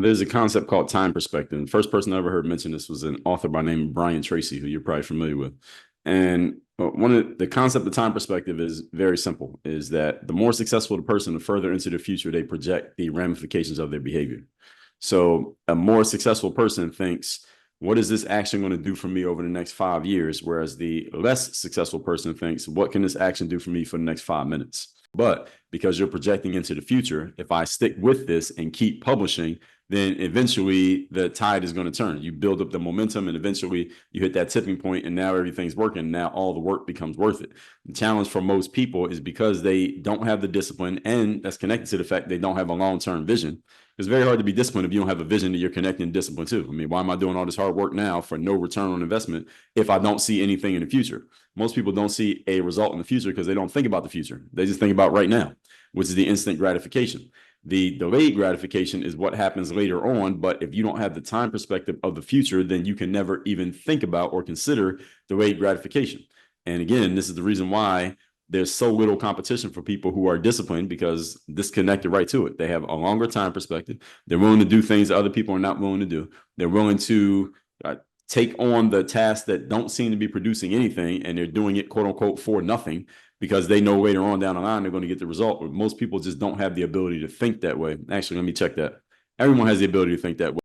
There's a concept called time perspective. The first person I ever heard mention this was an author by the name of Brian Tracy, who you're probably familiar with. And one of the concept of time perspective is very simple, is that the more successful the person, the further into the future they project the ramifications of their behavior. So a more successful person thinks, what is this action going to do for me over the next 5 years? Whereas the less successful person thinks, what can this action do for me for the next 5 minutes? But because you're projecting into the future, if I stick with this and keep publishing, then eventually the tide is going to turn. You build up the momentum and eventually you hit that tipping point and now everything's working. Now all the work becomes worth it. The challenge for most people is because they don't have the discipline, and that's connected to the fact they don't have a long-term vision. It's very hard to be disciplined if you don't have a vision that you're connecting discipline to. I mean, why am I doing all this hard work now for no return on investment if I don't see anything in the future? Most people don't see a result in the future because they don't think about the future. They just think about right now, which is the instant gratification. The delayed gratification is what happens later on. But if you don't have the time perspective of the future, then you can never even think about or consider delayed gratification. And again, this is the reason why there's so little competition for people who are disciplined, because this connected right to it. They have a longer time perspective. They're willing to do things that other people are not willing to do. They're willing to take on the tasks that don't seem to be producing anything, and they're doing it, quote unquote, for nothing, because they know later on down the line they're going to get the result. But most people just don't have the ability to think that way. Actually, let me check that. Everyone has the ability to think that way.